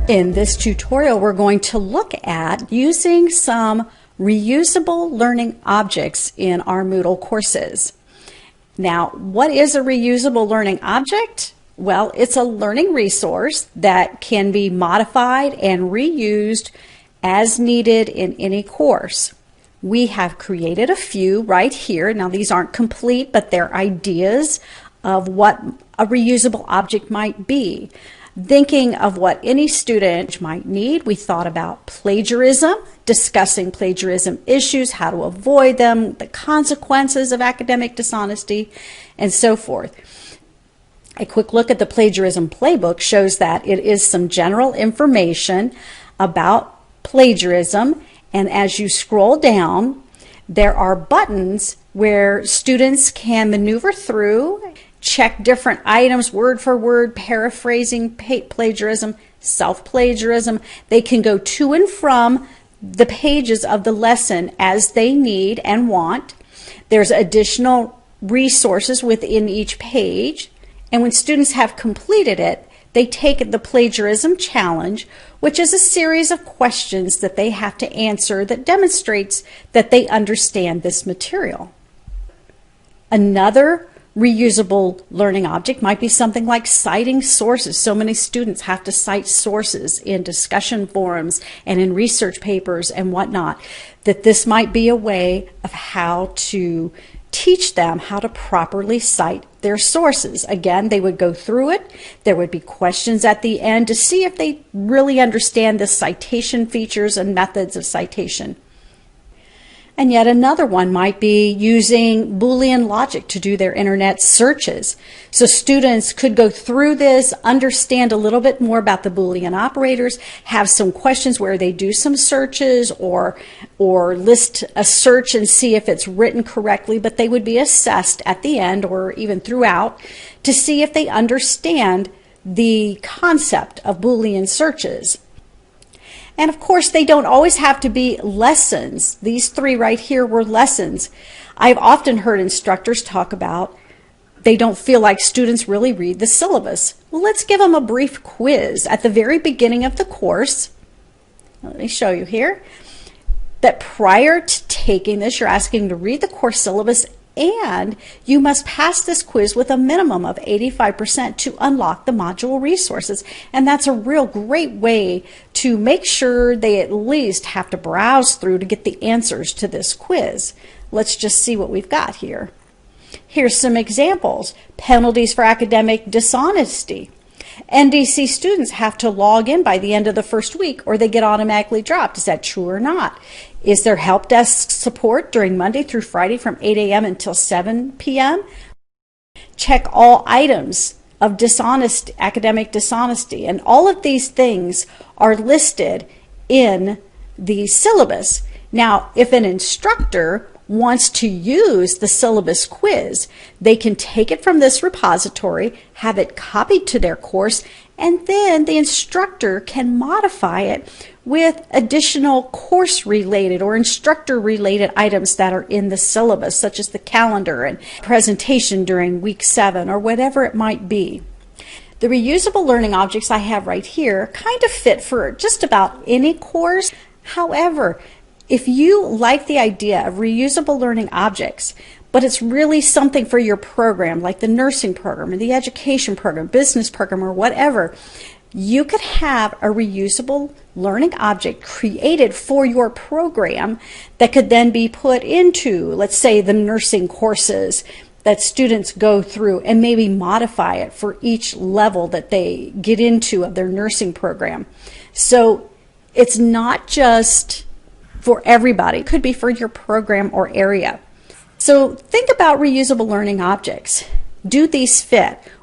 In this tutorial, we're going to look at using some reusable learning objects in our Moodle courses. Now, what is a reusable learning object? Well, it's a learning resource that can be modified and reused as needed in any course. We have created a few right here. Now, these aren't complete, but they're ideas of what a reusable object might be. Thinking of what any student might need, we thought about plagiarism, discussing plagiarism issues, how to avoid them, the consequences of academic dishonesty, and so forth. A quick look at the plagiarism playbook shows that it is some general information about plagiarism, and as you scroll down, there are buttons where students can maneuver through, check different items word for word, paraphrasing plagiarism, self-plagiarism. They can go to and from the pages of the lesson as they need and want. There's additional resources within each page. And when students have completed it, they take the plagiarism challenge, which is a series of questions that they have to answer that demonstrates that they understand this material. Another reusable learning object might be something like citing sources. So many students have to cite sources in discussion forums and in research papers and whatnot, that this might be a way of how to teach them how to properly cite their sources. Again, they would go through it. There would be questions at the end to see if they really understand the citation features and methods of citation. And yet another one might be using Boolean logic to do their internet searches. So students could go through this, understand a little bit more about the Boolean operators, have some questions where they do some searches or list a search and see if it's written correctly, but they would be assessed at the end or even throughout to see if they understand the concept of Boolean searches. And of course, they don't always have to be lessons. These three right here were lessons. I've often heard instructors talk about they don't feel like students really read the syllabus. Well, let's give them a brief quiz at the very beginning of the course. Let me show you here that prior to taking this, you're asking to read the course syllabus, and you must pass this quiz with a minimum of 85% to unlock the module resources. And that's a real great way to make sure they at least have to browse through to get the answers to this quiz. Let's just see what we've got here. Here's some examples. Penalties for academic dishonesty. NDC students have to log in by the end of the first week or they get automatically dropped. Is that true or not? Is there help desk support during Monday through Friday from 8 a.m. until 7 p.m.? Check all items of academic dishonesty. And all of these things are listed in the syllabus. Now, if an instructor wants to use the syllabus quiz, they can take it from this repository, have it copied to their course, and then the instructor can modify it with additional course-related or instructor-related items that are in the syllabus, such as the calendar and presentation during week 7 or whatever it might be. The reusable learning objects I have right here kind of fit for just about any course. However, if you like the idea of reusable learning objects, but it's really something for your program, like the nursing program or the education program, business program, or whatever, you could have a reusable learning object created for your program that could then be put into, let's say, the nursing courses that students go through, and maybe modify it for each level that they get into of their nursing program. So it's not just for everybody. It could be for your program or area. So think about reusable learning objects. Do these fit?